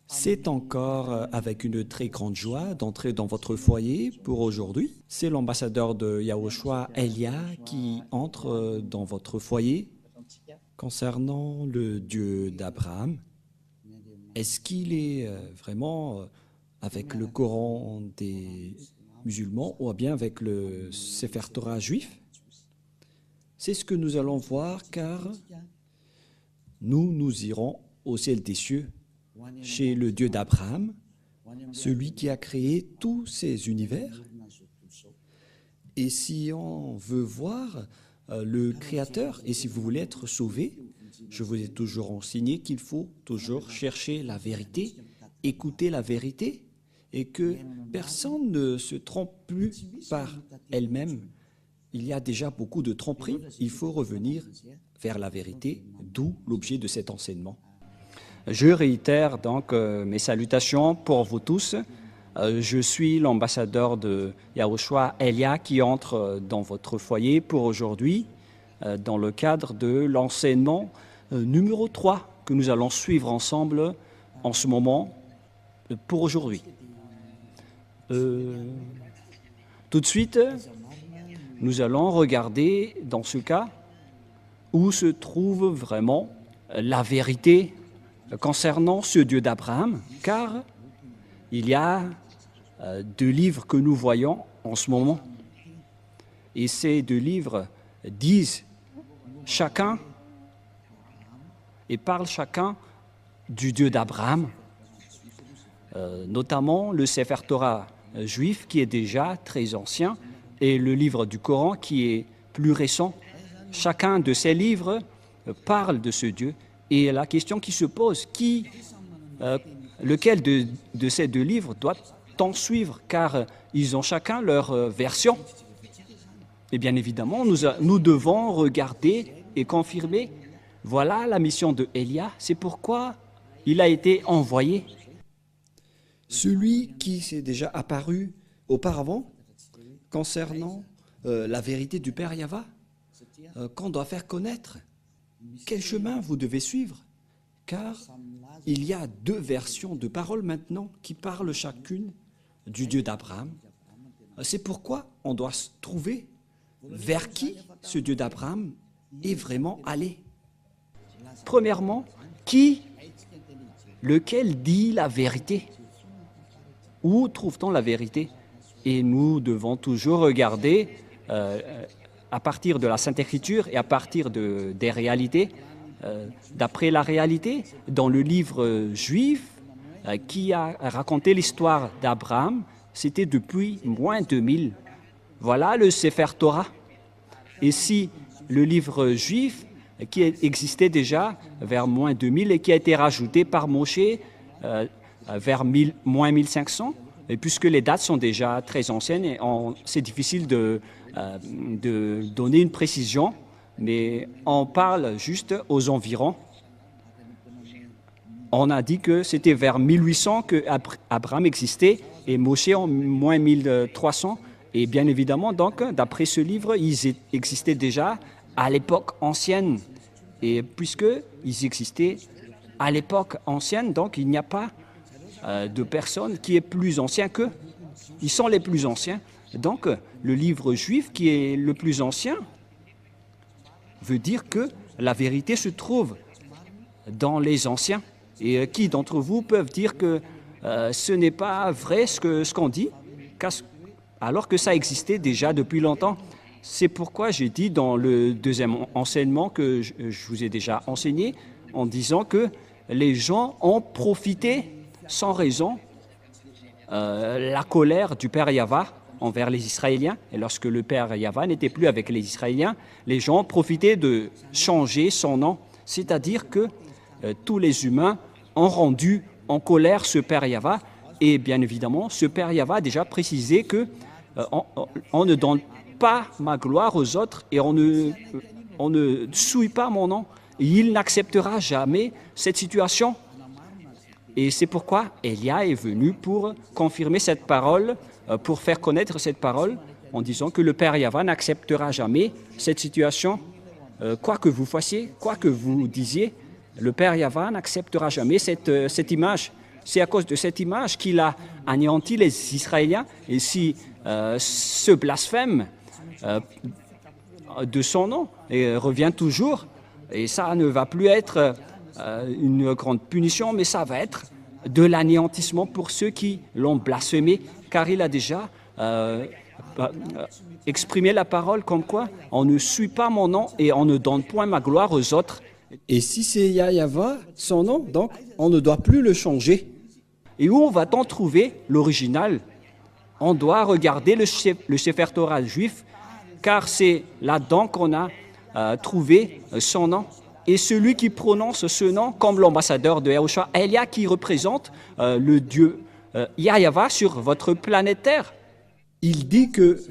C'est encore avec une très grande joie d'entrer dans votre foyer pour aujourd'hui. C'est l'ambassadeur de Yahushua, Elia, qui entre dans votre foyer concernant le Dieu d'Abraham. Est-ce qu'il est vraiment avec le Coran des musulmans ou bien avec le Sefer Torah juif? C'est ce que nous allons voir car nous irons au ciel des cieux chez le Dieu d'Abraham, celui qui a créé tous ces univers. Et si on veut voir le Créateur, et si vous voulez être sauvé, je vous ai toujours enseigné qu'il faut toujours chercher la vérité, écouter la vérité, et que personne ne se trompe plus par elle-même. Il y a déjà beaucoup de tromperies, il faut revenir vers la vérité, d'où l'objet de cet enseignement. Je réitère donc mes salutations pour vous tous. Je suis l'ambassadeur de Yahushua, Elia, qui entre dans votre foyer pour aujourd'hui, dans le cadre de l'enseignement numéro 3 que nous allons suivre ensemble en ce moment pour aujourd'hui. Tout de suite, nous allons regarder dans ce cas où se trouve vraiment la vérité concernant ce Dieu d'Abraham, car il y a deux livres que nous voyons en ce moment. Et ces deux livres disent chacun et parlent chacun du Dieu d'Abraham, notamment le Sefer Torah juif qui est déjà très ancien et le livre du Coran qui est plus récent. Chacun de ces livres parle de ce Dieu. Et la question qui se pose, lequel de ces deux livres doit-on suivre? Car ils ont chacun leur version. Et bien évidemment, nous devons regarder et confirmer. Voilà la mission de Elia, c'est pourquoi il a été envoyé. Celui qui s'est déjà apparu auparavant concernant la vérité du Père Yahva, qu'on doit faire connaître. Quel chemin vous devez suivre? Car il y a deux versions de paroles maintenant qui parlent chacune du Dieu d'Abraham. C'est pourquoi on doit se trouver vers qui ce Dieu d'Abraham est vraiment allé. Premièrement, lequel dit la vérité? Où trouve-t-on la vérité? Et nous devons toujours regarder à partir de la Sainte Écriture et à partir des réalités, d'après la réalité, dans le livre juif qui a raconté l'histoire d'Abraham, c'était depuis moins 2000. Voilà le Sefer Torah. Et si le livre juif qui existait déjà vers moins 2000 et qui a été rajouté par Moshe vers moins 1500, et puisque les dates sont déjà très anciennes, et c'est difficile de donner une précision, mais on parle juste aux environs. On a dit que c'était vers 1800 que Abraham existait et Moshe en moins 1300. Et bien évidemment, donc, d'après ce livre, ils existaient déjà à l'époque ancienne. Et puisqu'ils existaient à l'époque ancienne, donc il n'y a pas de personne qui est plus ancien qu'eux. Ils sont les plus anciens. Donc, le livre juif qui est le plus ancien veut dire que la vérité se trouve dans les anciens. Et qui d'entre vous peuvent dire que ce n'est pas vrai ce qu'on dit, alors que ça existait déjà depuis longtemps? C'est pourquoi j'ai dit dans le deuxième enseignement que je vous ai déjà enseigné, en disant que les gens ont profité sans raison la colère du Père Yahva envers les Israéliens. Et lorsque le Père Yahva n'était plus avec les Israéliens, les gens profitaient de changer son nom. C'est-à-dire que tous les humains ont rendu en colère ce Père Yahva. Et bien évidemment, ce Père Yahva a déjà précisé que on ne donne pas ma gloire aux autres et on ne souille pas mon nom. Et il n'acceptera jamais cette situation. Et c'est pourquoi Elia est venu pour confirmer cette parole, pour faire connaître cette parole, en disant que le Père Yahva n'acceptera jamais cette situation. Quoi que vous fassiez, quoi que vous disiez, le Père Yahva n'acceptera jamais cette image. C'est à cause de cette image qu'il a anéanti les Israéliens. Et si ce blasphème de son nom et revient toujours, et ça ne va plus être une grande punition, mais ça va être de l'anéantissement pour ceux qui l'ont blasphémé, car il a déjà exprimé la parole comme quoi on ne suit pas mon nom et on ne donne point ma gloire aux autres. Et si c'est Yahva, son nom, donc on ne doit plus le changer. Et où va-t-on trouver l'original? On doit regarder le Sefer Torah juif, car c'est là-dedans qu'on a trouvé son nom. Et celui qui prononce ce nom comme l'ambassadeur de Yahushua, Elia, qui représente le Dieu Yahva sur votre planète Terre. Il dit que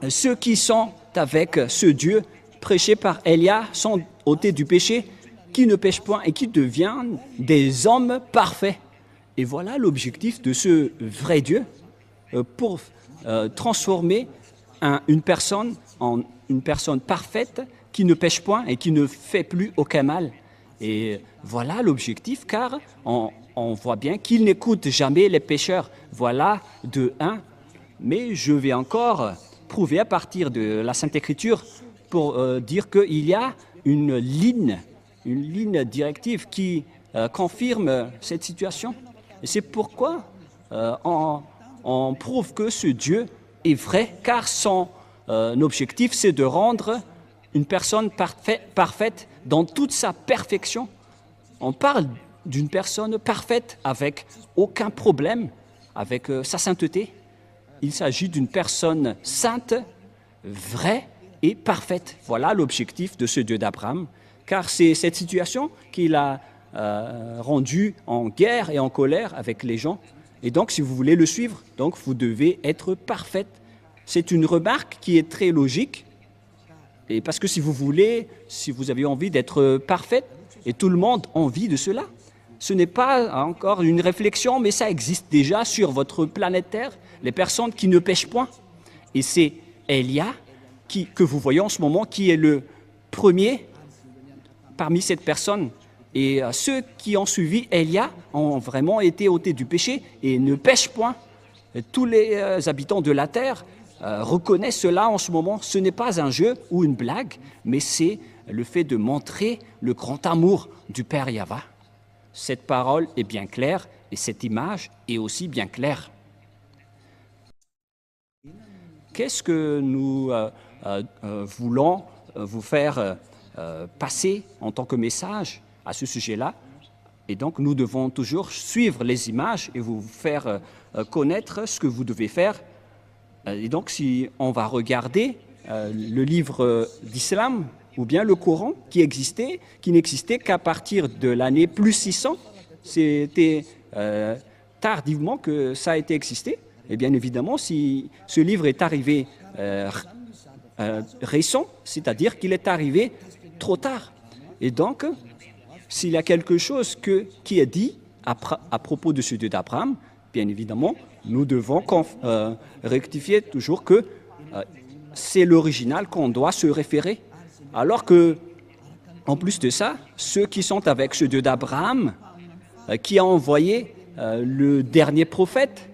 ceux qui sont avec ce Dieu prêché par Elia sont ôtés du péché, qui ne pêchent point et qui deviennent des hommes parfaits. Et voilà l'objectif de ce vrai Dieu pour transformer une personne en une personne parfaite qui ne pêche point et qui ne fait plus aucun mal. Et voilà l'objectif, car on voit bien qu'il n'écoute jamais les pécheurs. Voilà de un. Mais je vais encore prouver à partir de la Sainte Écriture pour dire qu'il y a une ligne directive qui confirme cette situation. Et c'est pourquoi on prouve que ce Dieu est vrai, car son objectif, c'est de rendre une personne parfaite dans toute sa perfection. On parle d'une personne parfaite avec aucun problème, avec sa sainteté. Il s'agit d'une personne sainte, vraie et parfaite. Voilà l'objectif de ce Dieu d'Abraham, car c'est cette situation qu'il a rendu en guerre et en colère avec les gens. Et donc, si vous voulez le suivre, donc vous devez être parfaite. C'est une remarque qui est très logique. Et parce que si vous avez envie d'être parfaite, et tout le monde a envie de cela, ce n'est pas encore une réflexion, mais ça existe déjà sur votre planète Terre, les personnes qui ne pêchent point. Et c'est Elia que vous voyez en ce moment qui est le premier parmi cette personne. Et ceux qui ont suivi Elia ont vraiment été ôtés du péché et ne pêchent point. Et tous les habitants de la terre reconnaissent cela en ce moment. Ce n'est pas un jeu ou une blague, mais c'est le fait de montrer le grand amour du Père Yahva. Cette parole est bien claire et cette image est aussi bien claire. Qu'est-ce que nous voulons vous faire passer en tant que message à ce sujet-là? Et donc, nous devons toujours suivre les images et vous faire connaître ce que vous devez faire. Et donc, si on va regarder le livre d'Islam ou bien le Coran qui n'existait qu'à partir de l'année plus 600, c'était tardivement que ça a été existé. Et bien évidemment, si ce livre est arrivé récent, c'est-à-dire qu'il est arrivé trop tard. Et donc, s'il y a quelque chose qui est dit à propos de ce Dieu d'Abraham, bien évidemment, nous devons rectifier toujours que c'est l'original qu'on doit se référer. Alors que, en plus de ça, ceux qui sont avec ce Dieu d'Abraham, qui a envoyé le dernier prophète,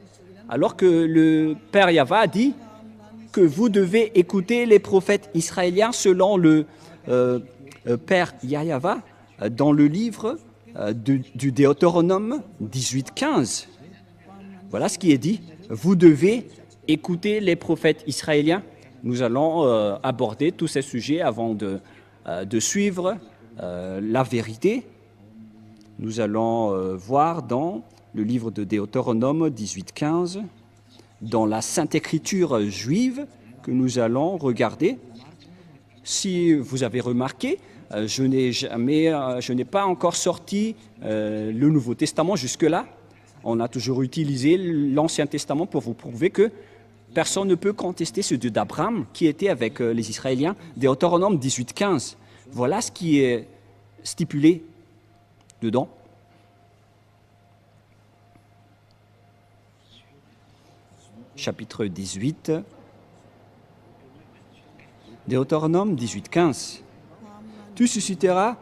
alors que le Père Yahva a dit que vous devez écouter les prophètes israéliens selon le Père Yahva dans le livre du Deutéronome 18-15. Voilà ce qui est dit. Vous devez écouter les prophètes israéliens. Nous allons aborder tous ces sujets avant de suivre la vérité. Nous allons voir dans le livre de Deutéronome 18-15, dans la Sainte Écriture juive que nous allons regarder. Si vous avez remarqué, je n'ai pas encore sorti le Nouveau Testament jusque-là. On a toujours utilisé l'Ancien Testament pour vous prouver que personne ne peut contester ce Dieu d'Abraham qui était avec les Israéliens. Deutéronome 18-15. Voilà ce qui est stipulé dedans. Chapitre 18, Deutéronome 18-15. Tu susciteras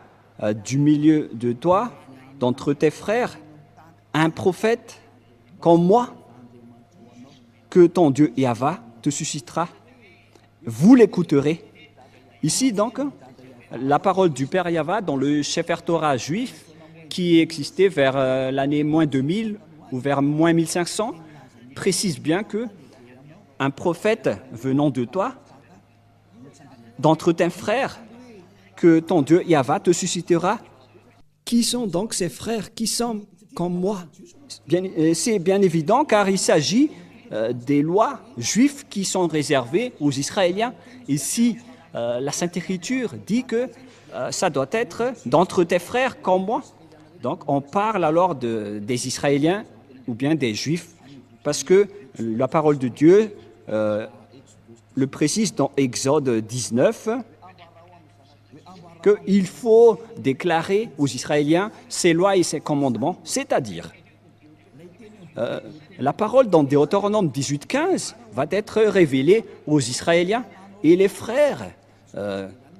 du milieu de toi, d'entre tes frères, un prophète comme moi que ton Dieu Yahva te suscitera. Vous l'écouterez. Ici donc, la parole du Père Yahva dans le Sefer Torah juif qui existait vers l'année moins 2000 ou vers moins 1500 précise bien que un prophète venant de toi, d'entre tes frères, que ton Dieu Yahva te suscitera. Qui sont donc ces frères qui sont comme moi? C'est bien évident car il s'agit des lois juives qui sont réservées aux Israéliens. Ici, la Sainte Écriture dit que ça doit être d'entre tes frères comme moi. Donc on parle alors des Israéliens ou bien des Juifs parce que la parole de Dieu le précise dans Exode 19 qu'il faut déclarer aux Israéliens ses lois et ses commandements, c'est-à-dire la parole dans Deutéronome 18:15 va être révélée aux Israéliens et les frères.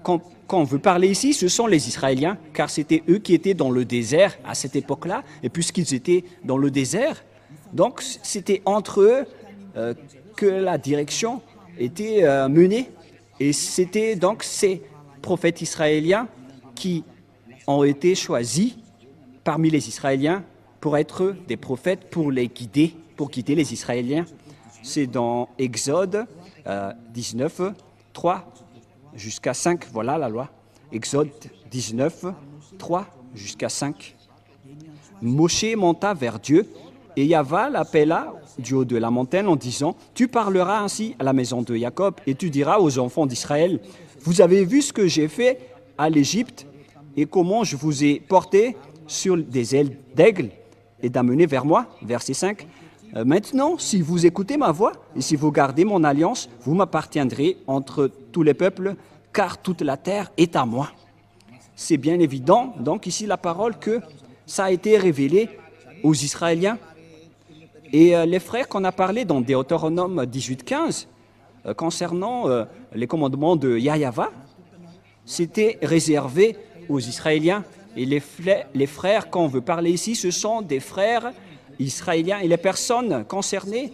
Quand on veut parler ici, ce sont les Israéliens, car c'était eux qui étaient dans le désert à cette époque-là, et puisqu'ils étaient dans le désert, donc c'était entre eux que la direction était menée, et c'était donc ces prophètes israéliens qui ont été choisis parmi les Israéliens pour être des prophètes, pour les guider, pour guider les Israéliens. C'est dans Exode 19, 3 jusqu'à 5, voilà la loi. Exode 19, 3 jusqu'à 5. Moshe monta vers Dieu et Yahva l'appela du haut de la montagne en disant « Tu parleras ainsi à la maison de Jacob et tu diras aux enfants d'Israël, vous avez vu ce que j'ai fait à l'Égypte et comment je vous ai porté sur des ailes d'aigle et d'amener vers moi. » Verset 5. Maintenant, si vous écoutez ma voix et si vous gardez mon alliance, vous m'appartiendrez entre tous les peuples, car toute la terre est à moi. C'est bien évident, donc ici la parole que ça a été révélé aux Israéliens. Et les frères qu'on a parlé dans Deutéronome 18:15, concernant les commandements de Yahva, c'était réservé aux Israéliens. Et les frères qu'on veut parler ici, ce sont des frères israéliens et les personnes concernées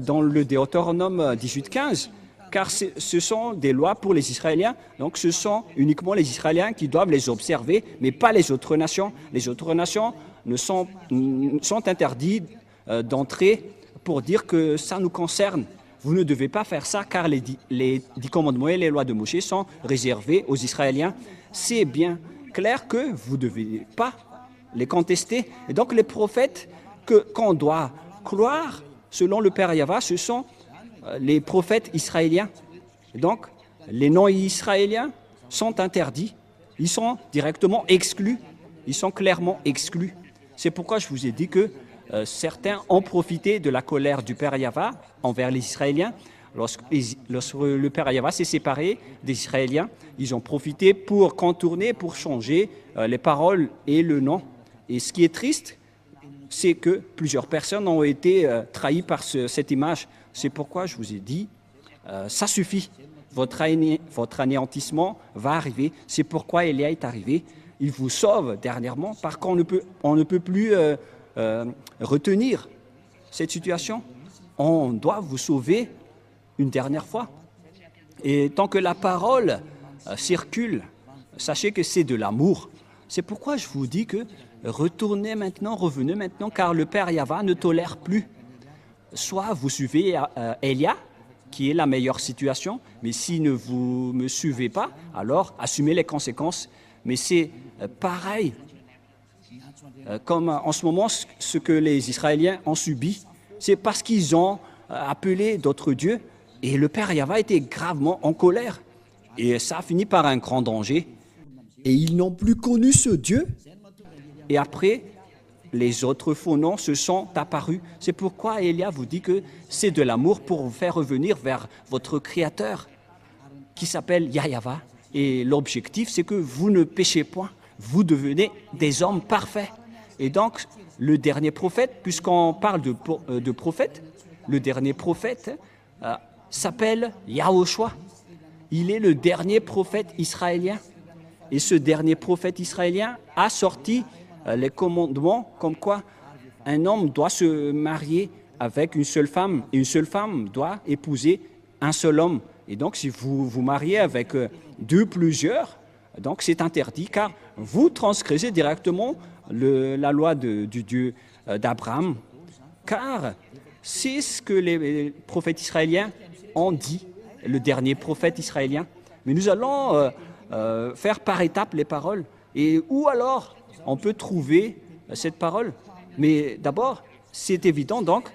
dans le Deutéronome 18:15, car ce sont des lois pour les Israéliens, donc ce sont uniquement les Israéliens qui doivent les observer, mais pas les autres nations. Les autres nations sont interdites d'entrer pour dire que ça nous concerne. Vous ne devez pas faire ça, car les 10 commandements et les lois de Moïse sont réservés aux Israéliens. C'est bien clair que vous ne devez pas les contester. Et donc les prophètes qu'on doit croire, selon le Père Yahva, ce sont les prophètes israéliens. Et donc, les non-israéliens sont interdits. Ils sont directement exclus. Ils sont clairement exclus. C'est pourquoi je vous ai dit que certains ont profité de la colère du Père Yahva envers les Israéliens. Lorsque le Père Yahva s'est séparé des Israéliens, ils ont profité pour contourner, pour changer les paroles et le nom. Et ce qui est triste, c'est que plusieurs personnes ont été trahies par cette image. C'est pourquoi je vous ai dit, ça suffit. Votre anéantissement va arriver. C'est pourquoi Élia est arrivé. Il vous sauve dernièrement, parce qu'on ne peut plus retenir cette situation. On doit vous sauver une dernière fois. Et tant que la parole circule, sachez que c'est de l'amour. C'est pourquoi je vous dis que revenez maintenant, car le Père Yahva ne tolère plus. Soit vous suivez Élia, qui est la meilleure situation, mais si vous ne me suivez pas, alors assumez les conséquences. Mais c'est pareil, comme en ce moment, ce que les Israéliens ont subi, c'est parce qu'ils ont appelé d'autres dieux, et le Père Yahva était gravement en colère. Et ça a fini par un grand danger. Et ils n'ont plus connu ce Dieu. Et après, les autres faux noms se sont apparus. C'est pourquoi Élia vous dit que c'est de l'amour pour vous faire revenir vers votre Créateur, qui s'appelle Yahva. Et l'objectif, c'est que vous ne péchez point, vous devenez des hommes parfaits. Et donc, le dernier prophète, puisqu'on parle de prophète, le dernier prophète s'appelle Yahushua. Il est le dernier prophète israélien. Et ce dernier prophète israélien a sorti les commandements comme quoi un homme doit se marier avec une seule femme et une seule femme doit épouser un seul homme. Et donc, si vous vous mariez avec plusieurs, donc c'est interdit car vous transgressez directement la loi du Dieu d'Abraham. Car c'est ce que les prophètes israéliens ont dit, le dernier prophète israélien. Mais nous allons faire par étapes les paroles. Et où alors on peut trouver cette parole? Mais d'abord, c'est évident donc,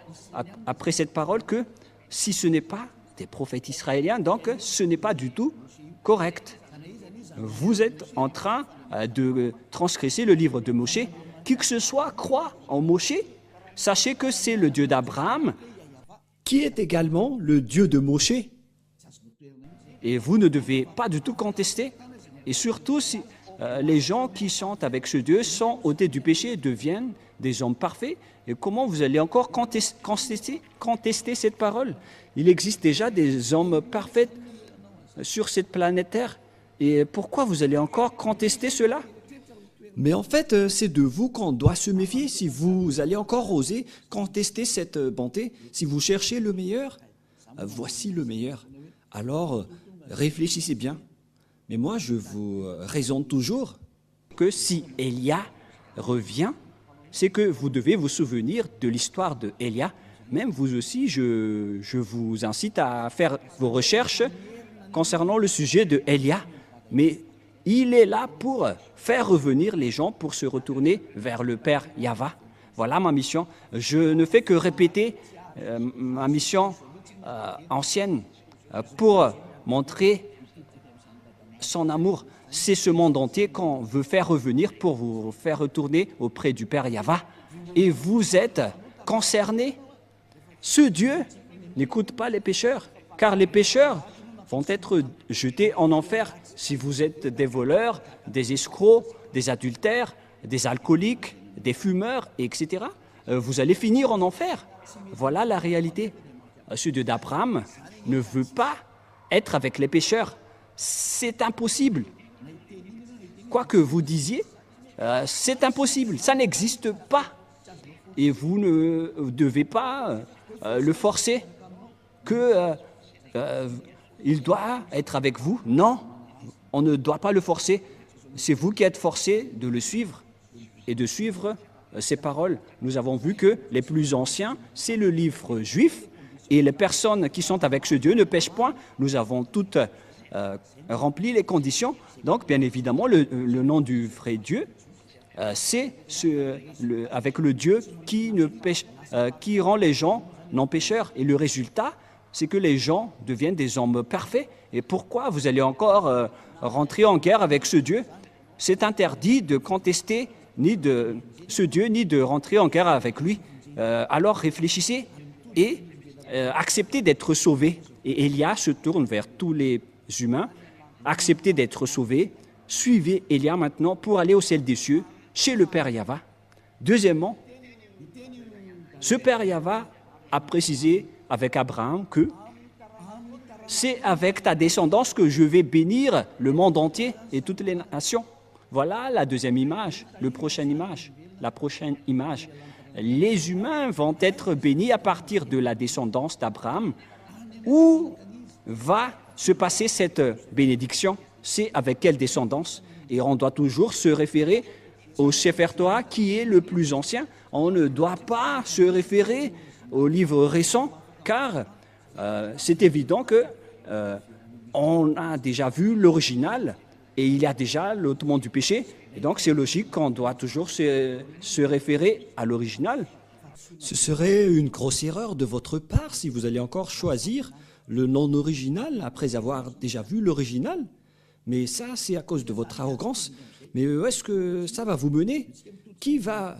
après cette parole, que si ce n'est pas des prophètes israéliens, donc ce n'est pas du tout correct. Vous êtes en train de transgresser le livre de Moshe. Qui que ce soit croit en Moshe, sachez que c'est le Dieu d'Abraham, qui est également le Dieu de Moshe. Et vous ne devez pas du tout contester. Et surtout, si les gens qui chantent avec ce Dieu sont ôtés du péché et deviennent des hommes parfaits. Et comment vous allez encore contester cette parole? Il existe déjà des hommes parfaits sur cette planète Terre. Et pourquoi vous allez encore contester cela? Mais en fait, c'est de vous qu'on doit se méfier. Si vous allez encore oser contester cette bonté, si vous cherchez le meilleur, voici le meilleur. Alors, réfléchissez bien. Mais moi, je vous raisonne toujours que si Élia revient, c'est que vous devez vous souvenir de l'histoire de Élia. Même vous aussi, je vous incite à faire vos recherches concernant le sujet de Élia. Mais il est là pour faire revenir les gens, pour se retourner vers le Père Yahva. Voilà ma mission. Je ne fais que répéter ma mission ancienne pour montrer son amour. C'est ce monde entier qu'on veut faire revenir pour vous faire retourner auprès du Père Yahva. Et vous êtes concernés. Ce Dieu n'écoute pas les pécheurs, car les pécheurs vont être jetés en enfer. Si vous êtes des voleurs, des escrocs, des adultères, des alcooliques, des fumeurs, etc., vous allez finir en enfer. Voilà la réalité. Ce Dieu d'Abraham ne veut pas être avec les pécheurs. C'est impossible. Quoi que vous disiez, c'est impossible. Ça n'existe pas. Et vous ne devez pas le forcer qu'il doit être avec vous. Non, on ne doit pas le forcer. C'est vous qui êtes forcés de le suivre et de suivre ses paroles. Nous avons vu que les plus anciens, c'est le livre juif, et les personnes qui sont avec ce Dieu ne pêchent point. Nous avons toutes rempli les conditions. Donc, bien évidemment, le nom du vrai Dieu, c'est avec le Dieu qui rend les gens non pécheurs. Et le résultat, c'est que les gens deviennent des hommes parfaits. Et pourquoi vous allez encore rentrer en guerre avec ce Dieu? C'est interdit de contester ni de ce Dieu, ni de rentrer en guerre avec lui. Alors réfléchissez et acceptez d'être sauvés. Et Élia se tourne vers tous les humains. Acceptez d'être sauvés. Suivez Élia maintenant pour aller au ciel des cieux, chez le Père Yahva. Deuxièmement, ce Père Yahva a précisé avec Abraham que c'est avec ta descendance que je vais bénir le monde entier et toutes les nations. Voilà la deuxième image, la prochaine image. Les humains vont être bénis à partir de la descendance d'Abraham. Où va se passer cette bénédiction? C'est avec quelle descendance? Et on doit toujours se référer au Sefer Torah qui est le plus ancien. On ne doit pas se référer au livre récent, car c'est évident que on a déjà vu l'original et il y a déjà l'ôtement du péché. Et donc c'est logique qu'on doit toujours se référer à l'original. Ce serait une grosse erreur de votre part si vous allez encore choisir le non original après avoir déjà vu l'original. Mais ça, c'est à cause de votre arrogance. Mais où est-ce que ça va vous mener? Qui va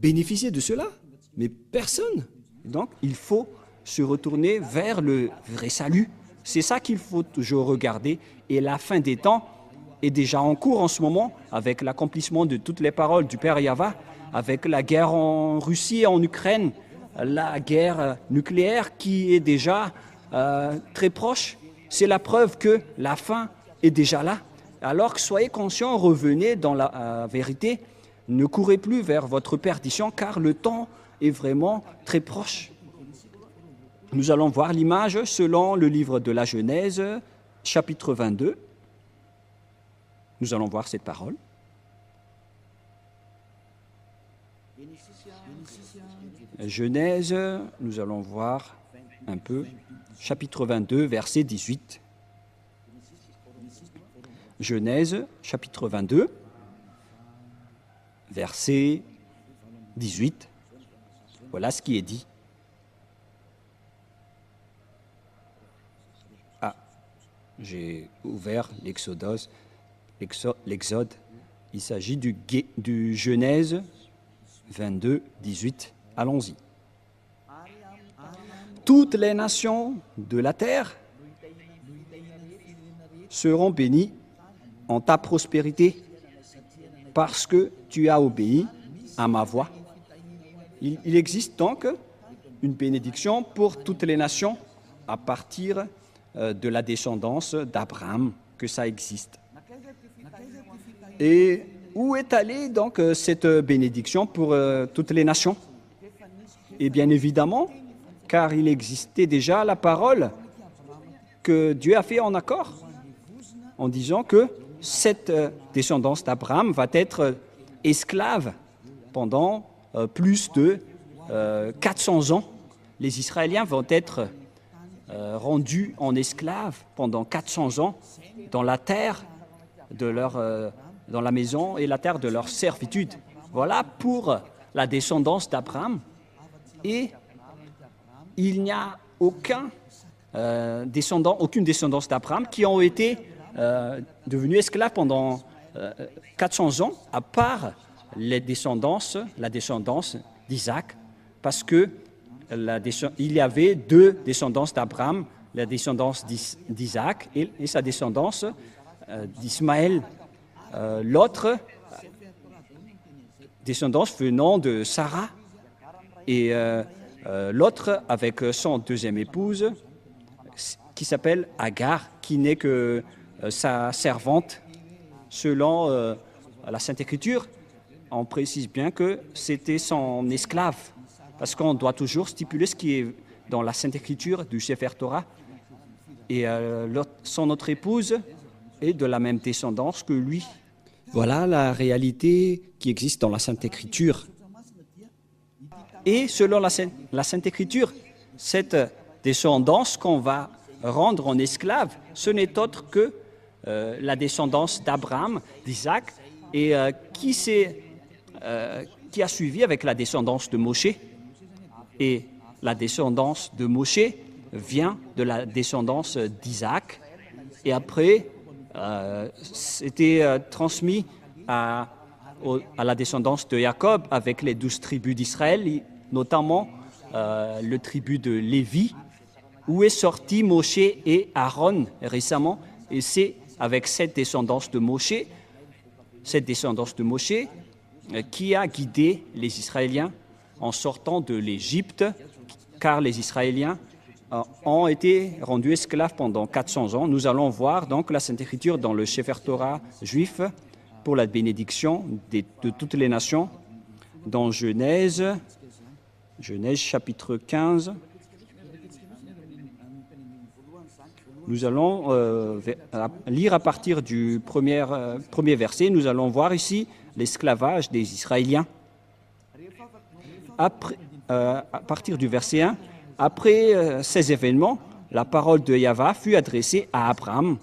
bénéficier de cela? Mais personne. Donc il faut se retourner vers le vrai salut. C'est ça qu'il faut toujours regarder. Et la fin des temps est déjà en cours en ce moment avec l'accomplissement de toutes les paroles du Père Yahva, avec la guerre en Russie et en Ukraine, la guerre nucléaire qui est déjà très proche. C'est la preuve que la fin est déjà là. Alors que soyez conscients, revenez dans la vérité. ne courez plus vers votre perdition, car le temps est vraiment très proche. Nous allons voir l'image selon le livre de la Genèse, chapitre 22. Nous allons voir cette parole. Genèse, nous allons voir un peu, chapitre 22, verset 18. Genèse, chapitre 22, verset 18. Voilà ce qui est dit. Ah, j'ai ouvert l'Exode. Il s'agit du Genèse 22, 18. Allons-y. Toutes les nations de la terre seront bénies en ta prospérité parce que tu as obéi à ma voix. Il existe donc une bénédiction pour toutes les nations à partir de la descendance d'Abraham, que ça existe. Et où est allée donc cette bénédiction pour toutes les nations? Et bien évidemment, car il existait déjà la parole que Dieu a fait en accord, en disant que cette descendance d'Abraham va être esclave pendant plus de 400 ans. Les Israéliens vont être rendus en esclaves pendant 400 ans dans la terre de dans la maison et la terre de leur servitude. Voilà pour la descendance d'Abraham. Et il n'y a aucune descendance d'Abraham qui ont été devenus esclaves pendant 400 ans, à part la descendance d'Isaac, parce que il y avait deux descendances d'Abraham, la descendance d'Isaac et sa descendance d'Ismaël. L'autre descendance venant de Sarah et l'autre avec son deuxième épouse qui s'appelle Agar, qui n'est que sa servante. Selon la Sainte Écriture, on précise bien que c'était son esclave, parce qu'on doit toujours stipuler ce qui est dans la Sainte Écriture du Sefer Torah. Et son autre épouse est de la même descendance que lui. Voilà la réalité qui existe dans la Sainte Écriture. Et selon la Sainte Écriture, cette descendance qu'on va rendre en esclave, ce n'est autre que la descendance d'Abraham, d'Isaac, et qui a suivi avec la descendance de Moshe. Et la descendance de Moshe vient de la descendance d'Isaac. Et après, c'était transmis à la descendance de Jacob avec les 12 tribus d'Israël, notamment le tribu de Lévi, où est sorti Moshe et Aaron récemment. Et c'est avec cette descendance de Moshe qui a guidé les Israéliens en sortant de l'Égypte, car les Israéliens ont été rendus esclaves pendant 400 ans. Nous allons voir donc la Sainte Écriture dans le Sefer Torah juif pour la bénédiction de toutes les nations, dans Genèse chapitre 15. Nous allons lire à partir du premier verset. Nous allons voir ici l'esclavage des Israéliens. À partir du verset 1, après ces événements, la parole de Yahva fut adressée à Abraham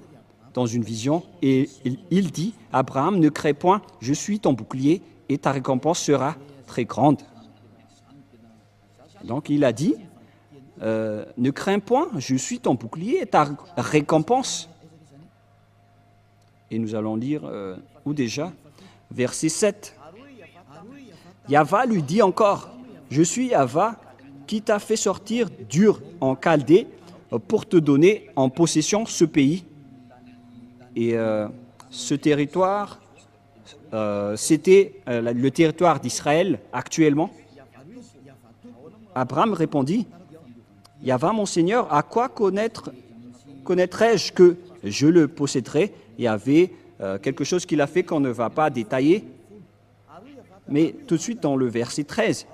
dans une vision, et il dit, « Abraham, ne crains point, je suis ton bouclier, et ta récompense sera très grande. » Donc il a dit, ne crains point, je suis ton bouclier et ta récompense. Et nous allons lire, où déjà? Verset 7. Yahva lui dit encore, je suis Yahva qui t'a fait sortir d'Ur en Chaldée pour te donner en possession ce pays. Et ce territoire, c'était le territoire d'Israël actuellement. Abraham répondit, Yahva, mon Seigneur, à quoi connaîtrais-je que je le posséderai? Il y avait quelque chose qu'il a fait qu'on ne va pas détailler. mais tout de suite dans le verset 13.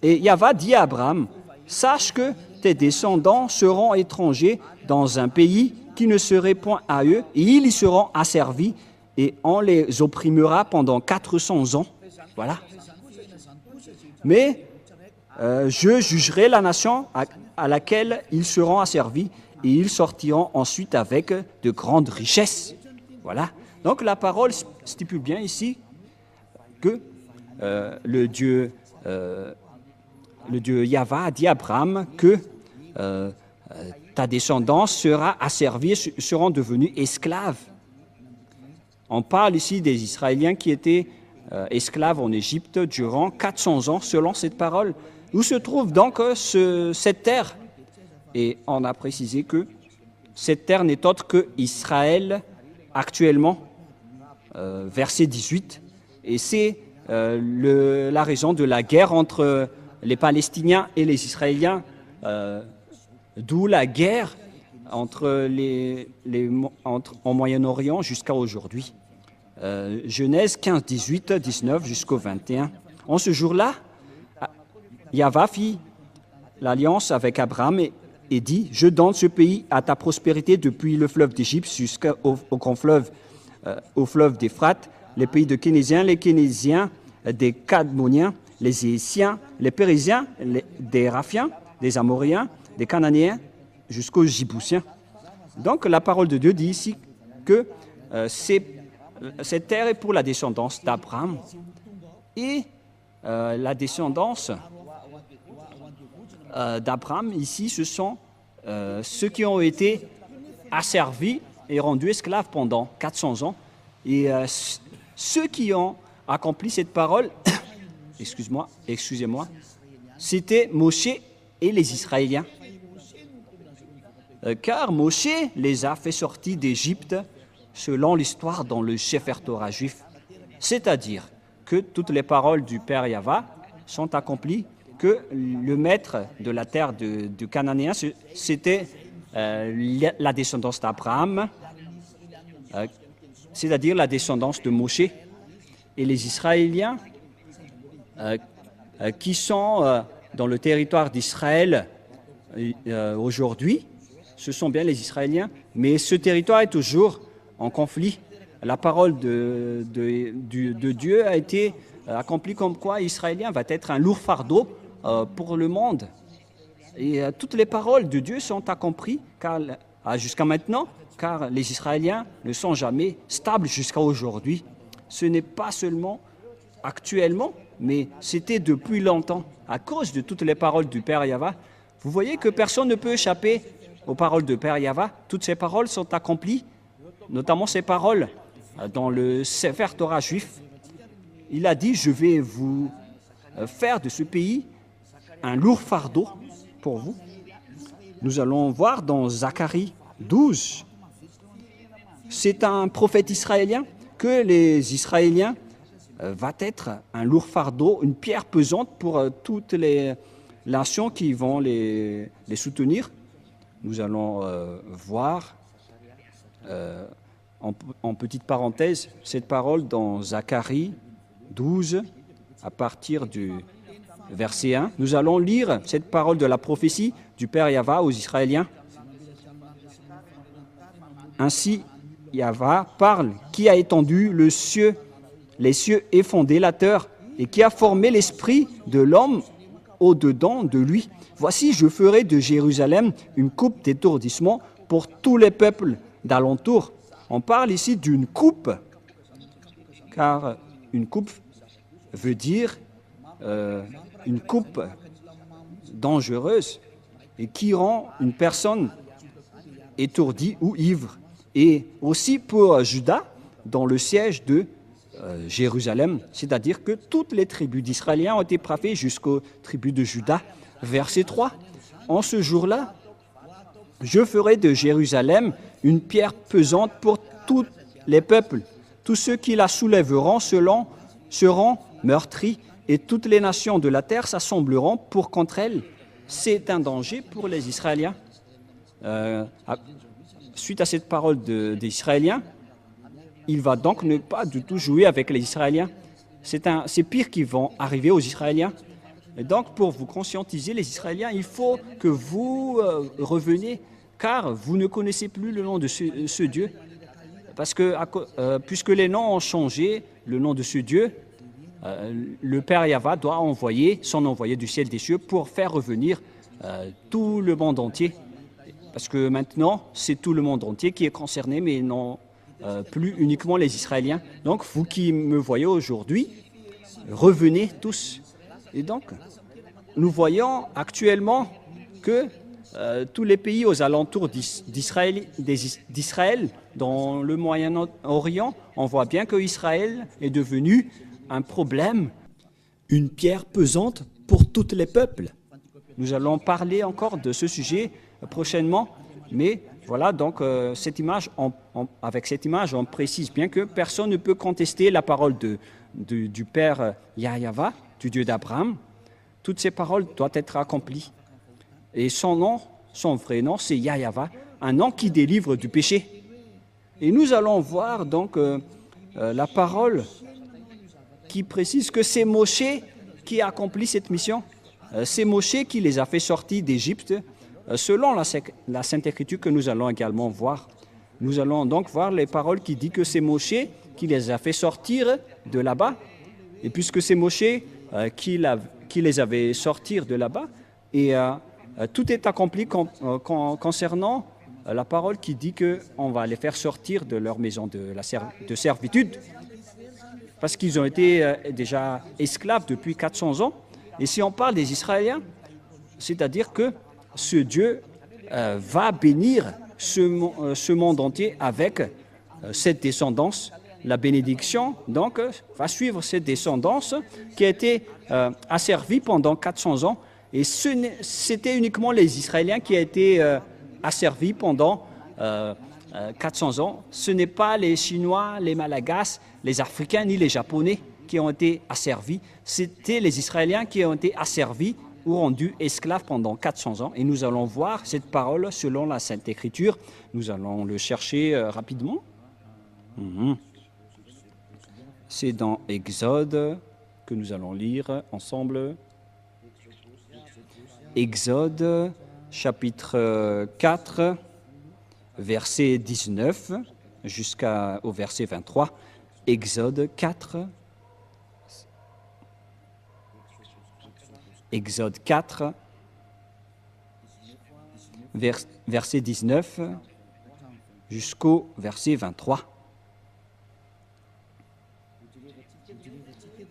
Et Yahva dit à Abraham, « Sache que tes descendants seront étrangers dans un pays qui ne serait point à eux, et ils y seront asservis, et on les opprimera pendant 400 ans. » Voilà. Mais je jugerai la nation à laquelle ils seront asservis, et ils sortiront ensuite avec de grandes richesses. Voilà. Donc la parole stipule bien ici que le Dieu Yahva a dit à Abraham que ta descendance sera asservie, seront devenus esclaves. On parle ici des Israéliens qui étaient esclaves en Égypte durant 400 ans, selon cette parole. Où se trouve donc cette terre? Et on a précisé que cette terre n'est autre que Israël actuellement, verset 18. Et c'est la raison de la guerre entre les Palestiniens et les Israéliens, d'où la guerre en Moyen-Orient jusqu'à aujourd'hui. Genèse 15, 18, 19 jusqu'au 21. En ce jour-là, Yahva fit l'alliance avec Abraham et dit, « Je donne ce pays à ta prospérité depuis le fleuve d'Égypte jusqu'au grand fleuve, au fleuve d'Éphrate, les pays de Kénésiens, les Kénésiens, des Cadmoniens, les Hétiens, les Périsiens, des Raphiens, des Amoréens, des Cananéens, jusqu'aux Jibousiens. » Donc la parole de Dieu dit ici que cette terre est pour la descendance d'Abraham. Et la descendance d'Abraham, ici, ce sont ceux qui ont été asservis et rendus esclaves pendant 400 ans. Et ceux qui ont accompli cette parole, excusez-moi, c'était Moshe et les Israéliens. Car Moshe les a fait sortir d'Égypte selon l'histoire dans le Sefer Torah juif. C'est-à-dire que toutes les paroles du Père Yahva sont accomplies, que le maître de la terre du Cananéen, c'était la descendance d'Abraham, c'est-à-dire la descendance de Moshe. Et les Israéliens qui sont dans le territoire d'Israël aujourd'hui, ce sont bien les Israéliens, mais ce territoire est toujours en conflit. La parole de Dieu a été accomplie comme quoi Israélien va être un lourd fardeau pour le monde. Et toutes les paroles de Dieu sont accomplies jusqu'à maintenant, car les Israéliens ne sont jamais stables jusqu'à aujourd'hui. Ce n'est pas seulement actuellement, mais c'était depuis longtemps, à cause de toutes les paroles du Père Yahva. Vous voyez que personne ne peut échapper aux paroles du Père Yahva. Toutes ces paroles sont accomplies, notamment ces paroles dans le Sefer Torah juif. Il a dit, je vais vous faire de ce pays un lourd fardeau pour vous. Nous allons voir dans Zacharie 12. C'est un prophète israélien que les Israéliens va être un lourd fardeau, une pierre pesante pour toutes les nations qui vont les soutenir. Nous allons voir en petite parenthèse cette parole dans Zacharie 12 à partir du verset 1. Nous allons lire cette parole de la prophétie du Père Yahva aux Israéliens. Ainsi, Yahva parle, qui a étendu les cieux et fondé la terre, et qui a formé l'esprit de l'homme au-dedans de lui. Voici, je ferai de Jérusalem une coupe d'étourdissement pour tous les peuples d'alentour. On parle ici d'une coupe, car une coupe veut dire une coupe dangereuse et qui rend une personne étourdie ou ivre. Et aussi pour Juda, dans le siège de Jérusalem, c'est-à-dire que toutes les tribus d'Israéliens ont été frappées jusqu'aux tribus de Juda. Verset 3, en ce jour-là, je ferai de Jérusalem une pierre pesante pour tous les peuples. Tous ceux qui la soulèveront seront meurtris et toutes les nations de la terre s'assembleront pour contre elle. C'est un danger pour les Israéliens. Suite à cette parole des Israéliens, il va donc ne pas du tout jouer avec les Israéliens. c'est pire qui vont arriver aux Israéliens. Et donc, pour vous conscientiser, les Israéliens, il faut que vous reveniez, car vous ne connaissez plus le nom de ce Dieu. Parce que, puisque les noms ont changé, le nom de ce Dieu, le Père Yahva doit envoyer son envoyé du ciel des cieux pour faire revenir tout le monde entier. Parce que maintenant, c'est tout le monde entier qui est concerné, mais non plus uniquement les Israéliens. Donc, vous qui me voyez aujourd'hui, revenez tous. Et donc, nous voyons actuellement que tous les pays aux alentours d'Israël, dans le Moyen-Orient, on voit bien que Israël est devenu un problème. Une pierre pesante pour tous les peuples. Nous allons parler encore de ce sujet prochainement, mais voilà, donc avec cette image, on précise bien que personne ne peut contester la parole du Père Yahva, du Dieu d'Abraham. Toutes ces paroles doivent être accomplies. Et son nom, son vrai nom, c'est Yahva, un nom qui délivre du péché. Et nous allons voir donc la parole qui précise que c'est Moshe qui a accompli cette mission. C'est Moshe qui les a fait sortir d'Égypte, selon la Sainte Écriture que nous allons également voir. Nous allons donc voir les paroles qui disent que c'est Moshe qui les a fait sortir de là-bas. Et puisque c'est Moshe qui les avait sortir de là-bas, et tout est accompli concernant la parole qui dit qu'on va les faire sortir de leur maison de servitude, parce qu'ils ont été déjà esclaves depuis 400 ans. Et si on parle des Israéliens, c'est-à-dire que ce Dieu va bénir ce monde entier avec cette descendance. La bénédiction, donc, va suivre cette descendance qui a été asservie pendant 400 ans. Et c'était uniquement les Israéliens qui ont été asservis pendant 400 ans. Ce n'est pas les Chinois, les Malagasy, les Africains ni les Japonais qui ont été asservis. C'était les Israéliens qui ont été asservis ou rendus esclaves pendant 400 ans. Et nous allons voir cette parole selon la Sainte Écriture. Nous allons le chercher rapidement. C'est dans Exode que nous allons lire ensemble. Exode, chapitre 4, verset 19 jusqu'au verset 23. Exode 4. Exode 4, verset 19 jusqu'au verset 23.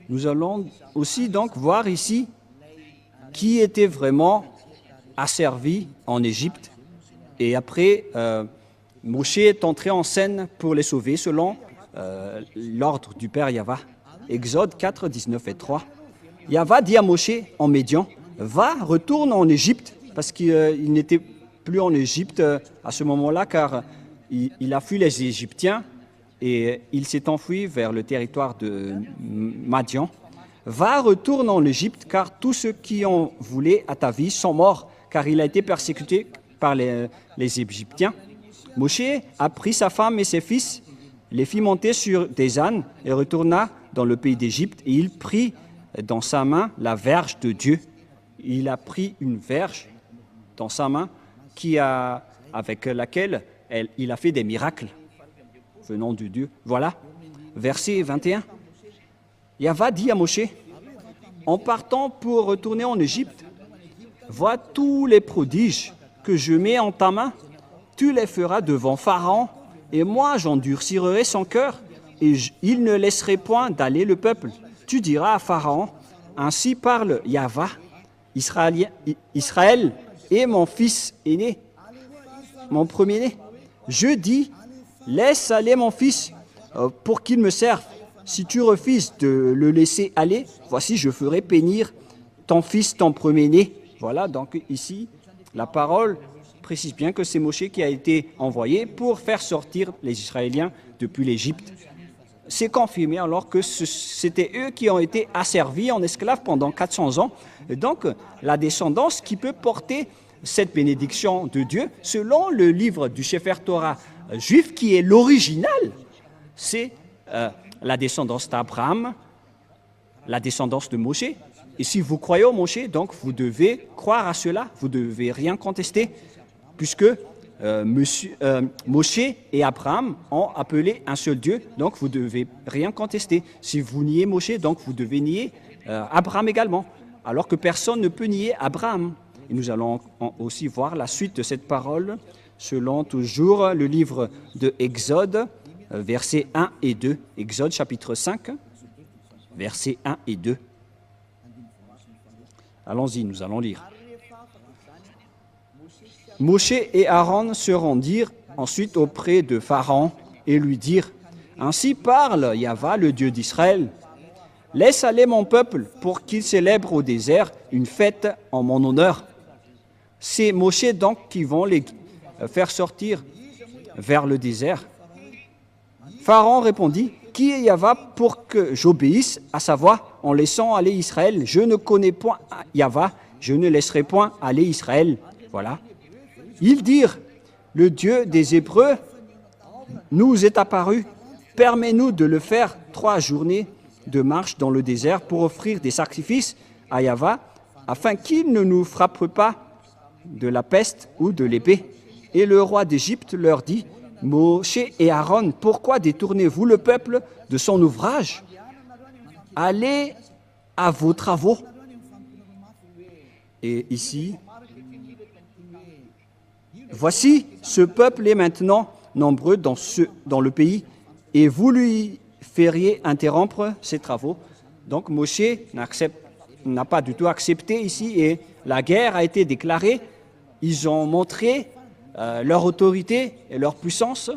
Nous allons aussi donc voir ici qui était vraiment asservi en Égypte. Et après, Moshe est entré en scène pour les sauver selon l'ordre du Père Yahva. Exode 4, 19 et 3. Yahva dit à Moshe en Médian, « Va, retourne en Égypte », parce qu'il n'était plus en Égypte à ce moment-là, car il a fui les Égyptiens et il s'est enfui vers le territoire de Madian. « Va, retourne en Égypte, car tous ceux qui en voulaient à ta vie sont morts, car il a été persécuté par les Égyptiens. » Moshe a pris sa femme et ses fils, les fit monter sur des ânes et retourna dans le pays d'Égypte, et il prit dans sa main la verge de Dieu. Il a pris une verge dans sa main avec laquelle il a fait des miracles venant de Dieu. Voilà, verset 21. Yahva dit à Moshe, en partant pour retourner en Égypte, vois tous les prodiges que je mets en ta main, tu les feras devant Pharaon, et moi j'endurcirai son cœur, et il ne laisserait point d'aller le peuple. Tu diras à Pharaon, ainsi parle Yahva, Israël est mon fils aîné, mon premier-né. Je dis, laisse aller mon fils pour qu'il me serve. Si tu refuses de le laisser aller, voici, je ferai périr ton fils, ton premier-né. Voilà, donc ici, la parole précise bien que c'est Moshe qui a été envoyé pour faire sortir les Israéliens depuis l'Égypte. C'est confirmé alors que c'était eux qui ont été asservis en esclaves pendant 400 ans. Et donc, la descendance qui peut porter cette bénédiction de Dieu, selon le livre du Sefer Torah juif, qui est l'original, c'est la descendance d'Abraham, la descendance de Moshe. Et si vous croyez au Moshe, donc vous devez croire à cela, vous ne devez rien contester, puisque Moshe et Abraham ont appelé un seul Dieu, donc vous ne devez rien contester. Si vous niez Moshe, donc vous devez nier Abraham également, alors que personne ne peut nier Abraham. Et nous allons aussi voir la suite de cette parole, selon toujours le livre de Exode, versets 1 et 2. Exode chapitre 5, versets 1 et 2. Allons-y, nous allons lire. Moshe et Aaron se rendirent ensuite auprès de Pharaon et lui dirent « Ainsi parle Yahva, le Dieu d'Israël. Laisse aller mon peuple pour qu'il célèbre au désert une fête en mon honneur. » C'est Moshe donc qui vont les faire sortir vers le désert. Pharaon répondit « Qui est Yahva pour que j'obéisse à sa voix en laissant aller Israël? Je ne connais point Yahva, je ne laisserai point aller Israël. » Voilà. Ils dirent, le Dieu des Hébreux nous est apparu, permets-nous de le faire 3 journées de marche dans le désert pour offrir des sacrifices à Yahva, afin qu'il ne nous frappe pas de la peste ou de l'épée. Et le roi d'Égypte leur dit, Moshe et Aaron, pourquoi détournez-vous le peuple de son ouvrage? Allez à vos travaux. Et ici, voici, ce peuple est maintenant nombreux dans le pays, et vous lui feriez interrompre ses travaux. Donc Moshe n'a pas du tout accepté ici, et la guerre a été déclarée. Ils ont montré leur autorité et leur puissance.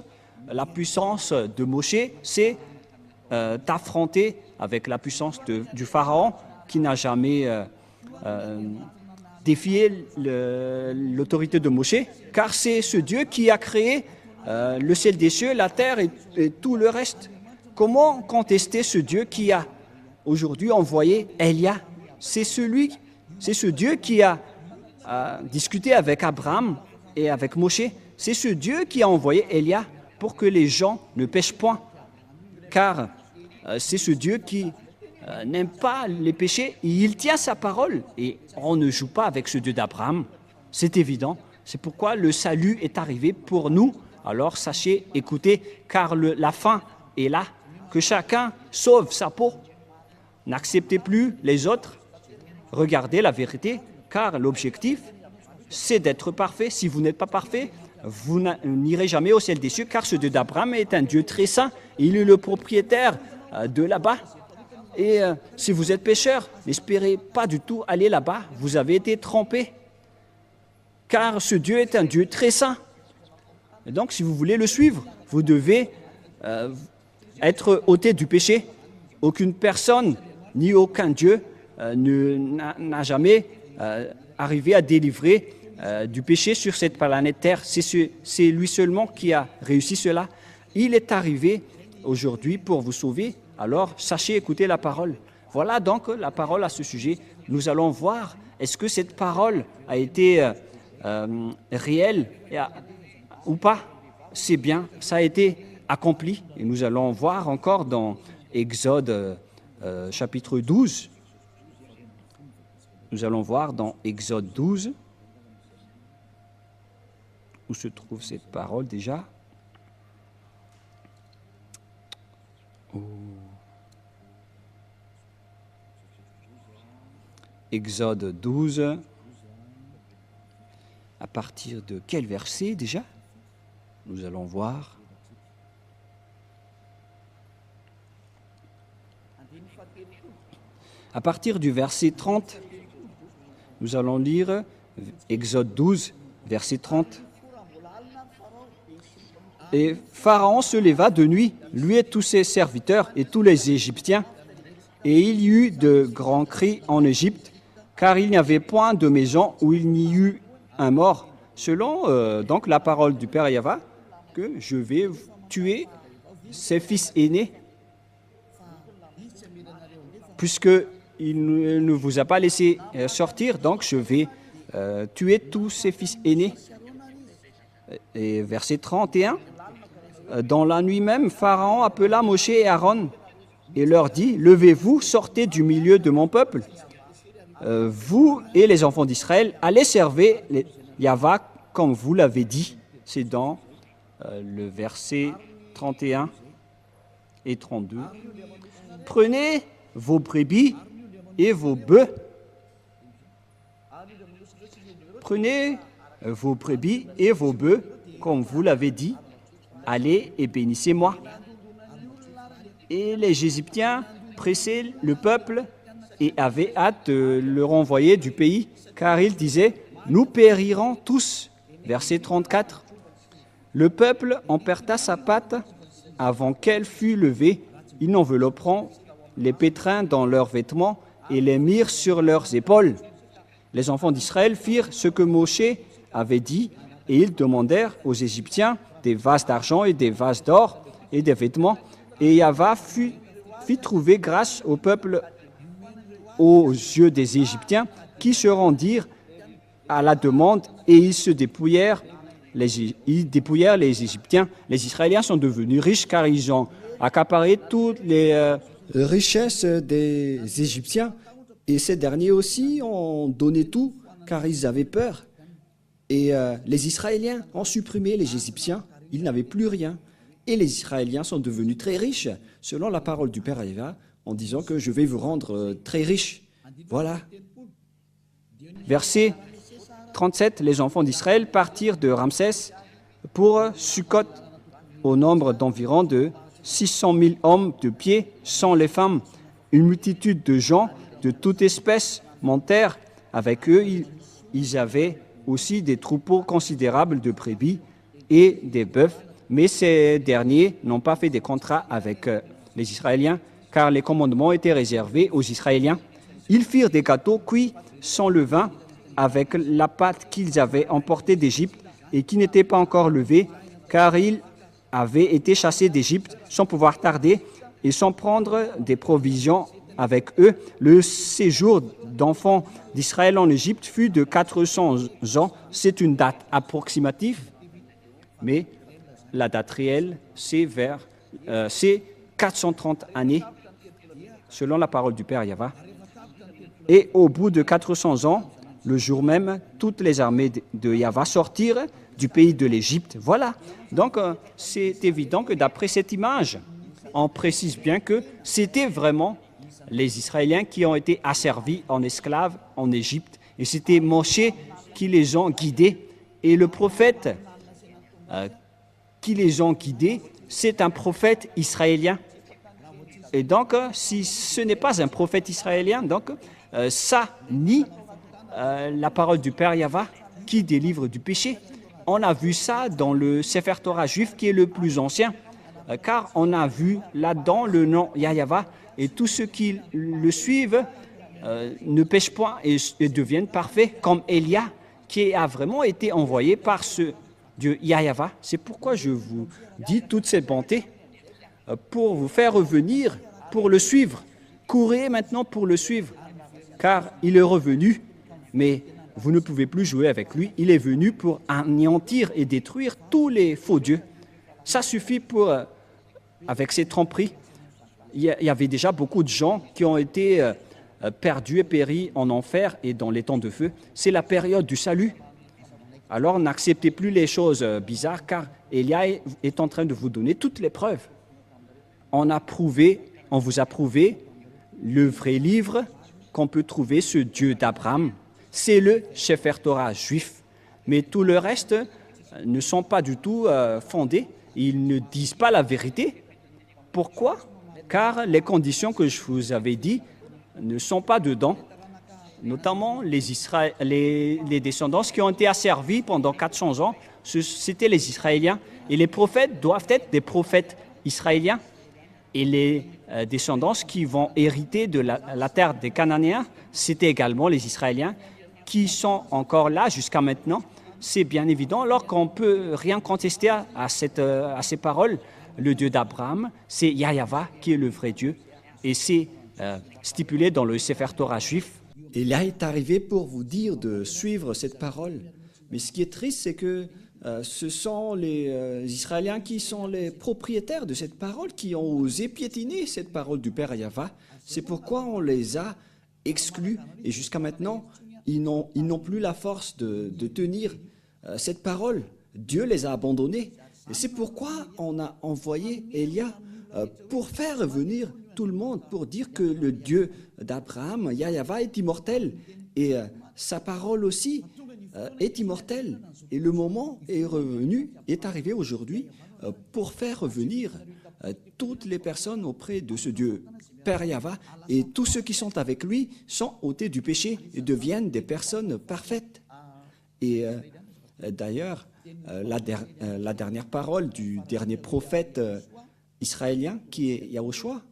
La puissance de Moshe, c'est d'affronter avec la puissance du Pharaon, qui n'a jamais défié l'autorité de Moshe, car c'est ce Dieu qui a créé le ciel des cieux, la terre et tout le reste. Comment contester ce Dieu qui a aujourd'hui envoyé Élia? C'est ce Dieu qui a discuté avec Abraham et avec Moshe. C'est ce Dieu qui a envoyé Élia pour que les gens ne pêchent point, car c'est ce Dieu qui n'aime pas les péchés, et il tient sa parole, et on ne joue pas avec ce Dieu d'Abraham, c'est évident. C'est pourquoi le salut est arrivé pour nous. Alors sachez, écoutez, car la fin est là, que chacun sauve sa peau. N'acceptez plus les autres, regardez la vérité, car l'objectif, c'est d'être parfait. Si vous n'êtes pas parfait, vous n'irez jamais au ciel des cieux, car ce Dieu d'Abraham est un Dieu très saint. Il est le propriétaire de là-bas. Et si vous êtes pécheur, n'espérez pas du tout aller là-bas. Vous avez été trompé, car ce Dieu est un Dieu très saint. Et donc, si vous voulez le suivre, vous devez être ôté du péché. Aucune personne, ni aucun Dieu n'a jamais arrivé à délivrer du péché sur cette planète Terre. C'est lui seulement qui a réussi cela. Il est arrivé aujourd'hui pour vous sauver. Alors, sachez écouter la parole. Voilà donc la parole à ce sujet. Nous allons voir, est-ce que cette parole a été réelle ou pas? C'est bien, ça a été accompli. Et nous allons voir encore dans Exode chapitre 12. Nous allons voir dans Exode 12, où se trouve cette parole déjà. Exode 12, à partir de quel verset déjà? Nous allons voir. À partir du verset 30, nous allons lire Exode 12, verset 30. Et Pharaon se leva de nuit, lui et tous ses serviteurs et tous les Égyptiens, et il y eut de grands cris en Égypte, car il n'y avait point de maison où il n'y eut un mort, selon donc la parole du Père Yahva, que je vais tuer ses fils aînés, puisqu'il ne vous a pas laissé sortir, donc je vais tuer tous ses fils aînés. Et verset 31, dans la nuit même, Pharaon appela Moshe et Aaron et leur dit, « Levez-vous, sortez du milieu de mon peuple. Vous et les enfants d'Israël, allez servir Yahvé comme vous l'avez dit. » C'est dans le verset 31 et 32. « Prenez vos brebis et vos bœufs. Prenez vos brebis et vos bœufs, comme vous l'avez dit. Allez et bénissez-moi. » Et les Égyptiens pressaient le peuple et avaient hâte de le renvoyer du pays, car ils disaient, « Nous périrons tous. » Verset 34. Le peuple emporta sa pâte avant qu'elle fût levée. Ils envelopperont les pétrins dans leurs vêtements et les mirent sur leurs épaules. Les enfants d'Israël firent ce que Moshé avait dit, et ils demandèrent aux Égyptiens des vases d'argent et des vases d'or et des vêtements. Et Yahvé fit trouver grâce au peuple aux yeux des Égyptiens, qui se rendirent à la demande, et ils se dépouillèrent. Ils dépouillèrent les Égyptiens. Les Israéliens sont devenus riches car ils ont accaparé toutes les richesses des Égyptiens. Et ces derniers aussi ont donné tout car ils avaient peur. Et les Israéliens ont supprimé les Égyptiens. Ils n'avaient plus rien. Et les Israéliens sont devenus très riches, selon la parole du Père Yahvé, en disant que je vais vous rendre très riches. Voilà. Verset 37, les enfants d'Israël partirent de Ramsès pour Sukkot, au nombre d'environ de 600 000 hommes de pied, sans les femmes. Une multitude de gens de toute espèce montèrent avec eux. Ils avaient aussi des troupeaux considérables de brebis et des bœufs, mais ces derniers n'ont pas fait des contrats avec les Israéliens, car les commandements étaient réservés aux Israéliens. Ils firent des gâteaux cuits sans levain, avec la pâte qu'ils avaient emportée d'Égypte et qui n'était pas encore levée, car ils avaient été chassés d'Égypte sans pouvoir tarder et sans prendre des provisions avec eux. Le séjour d'enfants d'Israël en Égypte fut de 400 ans. C'est une date approximative, mais la date réelle, c'est 430 années, selon la parole du Père Yahvé. Et au bout de 400 ans, le jour même, toutes les armées de Yahvé sortirent du pays de l'Égypte. Voilà. Donc, c'est évident que d'après cette image, on précise bien que c'était vraiment les Israéliens qui ont été asservis en esclaves en Égypte. Et c'était Moshé qui les ont guidés. Et le prophète qui les ont guidés, c'est un prophète israélien. Et donc, si ce n'est pas un prophète israélien, donc ça nie la parole du Père Yahvé qui délivre du péché. On a vu ça dans le Sefer Torah juif qui est le plus ancien, car on a vu là-dedans le nom Yahvé et tous ceux qui le suivent ne pêchent point et deviennent parfaits, comme Élia qui a vraiment été envoyé par ce Dieu Yahvé. C'est pourquoi je vous dis toute cette bonté pour vous faire revenir, pour le suivre. Courez maintenant pour le suivre, car il est revenu, mais vous ne pouvez plus jouer avec lui. Il est venu pour anéantir et détruire tous les faux dieux. Ça suffit pour, avec ces tromperies. Il y avait déjà beaucoup de gens qui ont été perdus et péris en enfer et dans les temps de feu. C'est la période du salut. Alors n'acceptez plus les choses bizarres, car Élia est en train de vous donner toutes les preuves. On vous a prouvé le vrai livre qu'on peut trouver, ce Dieu d'Abraham. C'est le Sefer Torah juif. Mais tout le reste ne sont pas du tout fondés. Ils ne disent pas la vérité. Pourquoi? Car les conditions que je vous avais dit ne sont pas dedans. Notamment les descendants qui ont été asservis pendant 400 ans, c'était les Israéliens. Et les prophètes doivent être des prophètes israéliens. Et les descendants qui vont hériter de la terre des Cananéens, c'était également les Israéliens qui sont encore là jusqu'à maintenant. C'est bien évident, alors qu'on ne peut rien contester à ces paroles. Le Dieu d'Abraham, c'est Yahvé qui est le vrai Dieu. Et c'est stipulé dans le Sefer Torah juif. Et là est arrivé pour vous dire de suivre cette parole. Mais ce qui est triste, c'est que ce sont les Israéliens qui sont les propriétaires de cette parole, qui ont osé piétiner cette parole du Père Yahva. C'est pourquoi on les a exclus et jusqu'à maintenant, ils n'ont plus la force de tenir cette parole. Dieu les a abandonnés. Et c'est pourquoi on a envoyé Élia pour faire revenir tout le monde, pour dire que le Dieu d'Abraham, Yahva, est immortel. Et sa parole aussi est immortelle. Et le moment est revenu, est arrivé aujourd'hui pour faire revenir toutes les personnes auprès de ce Dieu Père Yahva, et tous ceux qui sont avec lui sont ôtés du péché et deviennent des personnes parfaites. Et d'ailleurs, la dernière parole du dernier prophète israélien, qui est Yahushua,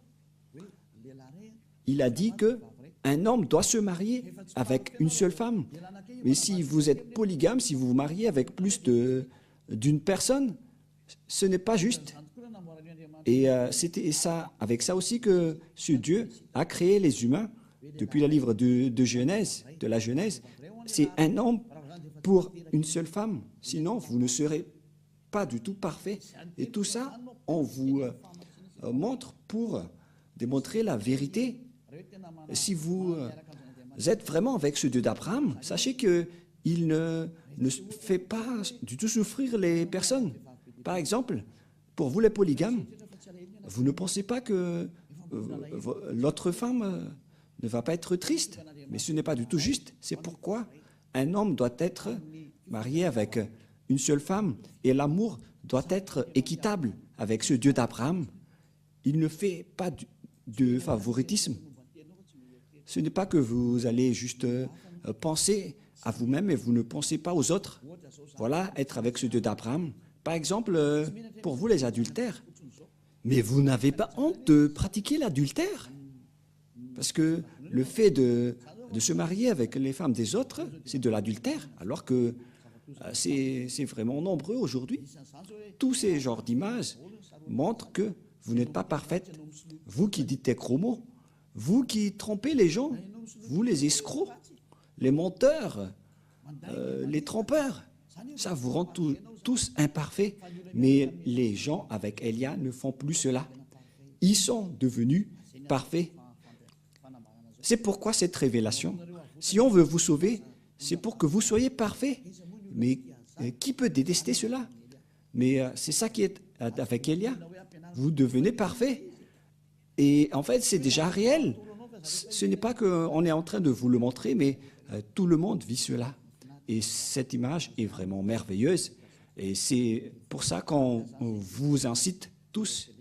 il a dit que un homme doit se marier avec une seule femme. Mais si vous êtes polygame, si vous vous mariez avec plus d'une personne, ce n'est pas juste. Et c'était ça, avec ça aussi que ce Dieu a créé les humains depuis le livre de Genèse, de la Genèse. C'est un homme pour une seule femme. Sinon, vous ne serez pas du tout parfait. Et tout ça, on vous montre pour démontrer la vérité. Si vous êtes vraiment avec ce Dieu d'Abraham, sachez qu'il ne fait pas du tout souffrir les personnes. Par exemple, pour vous les polygames, vous ne pensez pas que l'autre femme ne va pas être triste, mais ce n'est pas du tout juste. C'est pourquoi un homme doit être marié avec une seule femme et l'amour doit être équitable avec ce Dieu d'Abraham. Il ne fait pas de favoritisme. Ce n'est pas que vous allez juste penser à vous-même et vous ne pensez pas aux autres. Voilà, être avec ce Dieu d'Abraham. Par exemple, pour vous les adultères, mais vous n'avez pas honte de pratiquer l'adultère? Parce que le fait de se marier avec les femmes des autres, c'est de l'adultère, alors que c'est vraiment nombreux aujourd'hui. Tous ces genres d'images montrent que vous n'êtes pas parfaite. Vous qui dites des gros mots, vous qui trompez les gens, vous les escrocs, les menteurs, les trompeurs, ça vous rend tous imparfaits. Mais les gens avec Élia ne font plus cela. Ils sont devenus parfaits. C'est pourquoi cette révélation, si on veut vous sauver, c'est pour que vous soyez parfaits. Mais qui peut détester cela? Mais c'est ça qui est avec Élia. Vous devenez parfait. Et en fait, c'est déjà réel. Ce n'est pas qu'on est en train de vous le montrer, mais tout le monde vit cela. Et cette image est vraiment merveilleuse. Et c'est pour ça qu'on vous incite tous.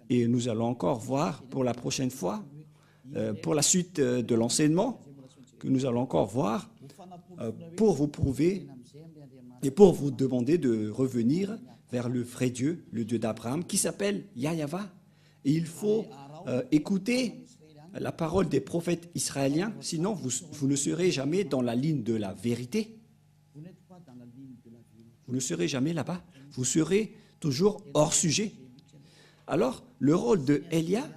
Et nous allons encore voir pour la prochaine fois, pour la suite de l'enseignement, que nous allons encore voir, pour vous prouver et pour vous demander de revenir vers le vrai Dieu, le Dieu d'Abraham, qui s'appelle Yahva. Et il faut écouter la parole des prophètes israéliens, sinon vous ne serez jamais dans la ligne de la vérité. Vous ne serez jamais là-bas. Vous serez toujours hors sujet. Alors, le rôle de Élia,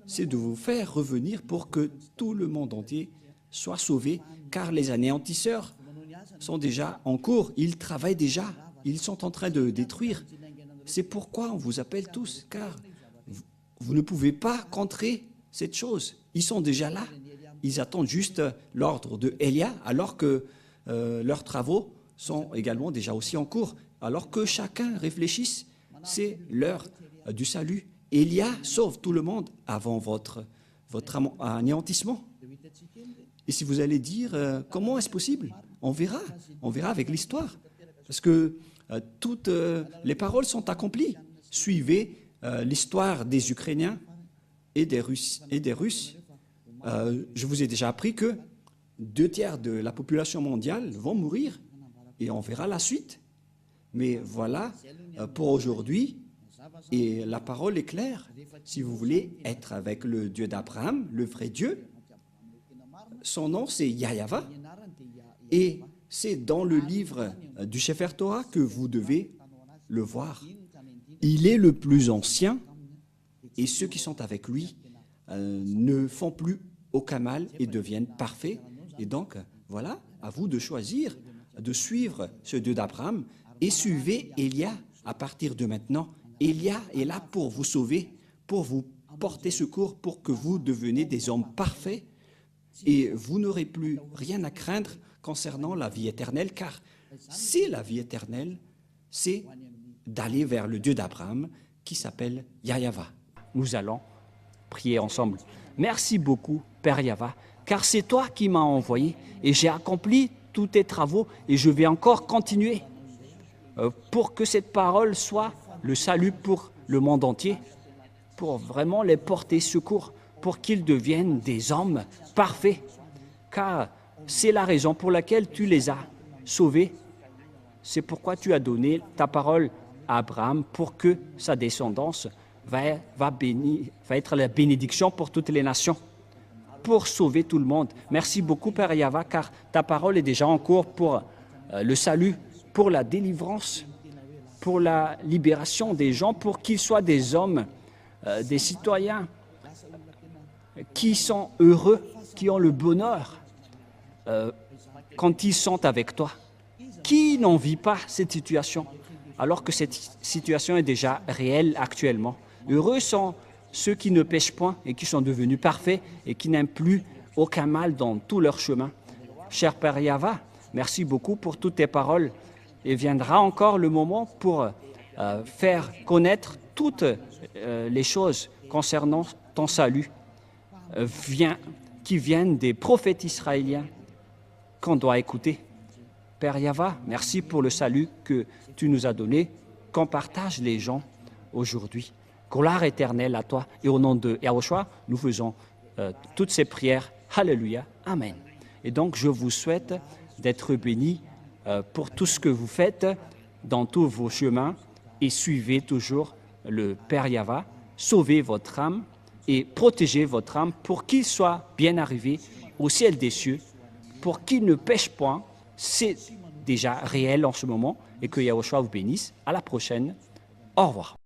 c'est de vous faire revenir pour que tout le monde entier soit sauvé, car les anéantisseurs sont déjà en cours. Ils travaillent déjà. Ils sont en train de détruire. C'est pourquoi on vous appelle tous, car vous ne pouvez pas contrer cette chose. Ils sont déjà là. Ils attendent juste l'ordre de Élia, alors que leurs travaux sont également déjà aussi en cours. Alors que chacun réfléchisse, c'est l'heure du salut. Élia sauve tout le monde avant votre anéantissement. Et si vous allez dire, comment est-ce possible? On verra avec l'histoire. Parce que toutes les paroles sont accomplies. Suivez l'histoire des Ukrainiens et des Russes. Je vous ai déjà appris que 2/3 de la population mondiale vont mourir et on verra la suite. Mais voilà pour aujourd'hui, et la parole est claire. Si vous voulez être avec le Dieu d'Abraham, le vrai Dieu, son nom c'est Yahva, et c'est dans le livre du Sefer Torah que vous devez le voir. Il est le plus ancien, et ceux qui sont avec lui ne font plus aucun mal et deviennent parfaits. Et donc, voilà, à vous de choisir, de suivre ce Dieu d'Abraham et suivez Élia à partir de maintenant. Élia est là pour vous sauver, pour vous porter secours, pour que vous deveniez des hommes parfaits et vous n'aurez plus rien à craindre concernant la vie éternelle, car c'est la vie éternelle, c'est d'aller vers le Dieu d'Abraham qui s'appelle Yahweh. Nous allons prier ensemble. Merci beaucoup, Père Yahweh, car c'est toi qui m'as envoyé et j'ai accompli tous tes travaux et je vais encore continuer pour que cette parole soit le salut pour le monde entier, pour vraiment les porter secours, pour qu'ils deviennent des hommes parfaits, car c'est la raison pour laquelle tu les as sauvés. C'est pourquoi tu as donné ta parole à Abraham pour que sa descendance va être la bénédiction pour toutes les nations, pour sauver tout le monde. Merci beaucoup, Père Yahweh, car ta parole est déjà en cours pour le salut, pour la délivrance, pour la libération des gens, pour qu'ils soient des hommes, des citoyens qui sont heureux, qui ont le bonheur quand ils sont avec toi. Qui n'en vit pas cette situation, alors que cette situation est déjà réelle actuellement? Heureux sont ceux qui ne pêchent point et qui sont devenus parfaits et qui n'aiment plus aucun mal dans tout leur chemin. Cher Père Yahweh, merci beaucoup pour toutes tes paroles. Et viendra encore le moment pour faire connaître toutes les choses concernant ton salut qui viennent des prophètes israéliens qu'on doit écouter. Père Yahweh, merci pour le salut que tu nous as donné, qu'on partage les gens aujourd'hui. Gloire éternelle à toi. Et au nom de Yahushua, nous faisons toutes ces prières. Alléluia. Amen. Et donc, je vous souhaite d'être bénis pour tout ce que vous faites dans tous vos chemins et suivez toujours le Père Yahweh. Sauvez votre âme et protégez votre âme pour qu'il soit bien arrivé au ciel des cieux, pour qu'il ne pêche point. C'est déjà réel en ce moment et que Yahushua vous bénisse. À la prochaine. Au revoir.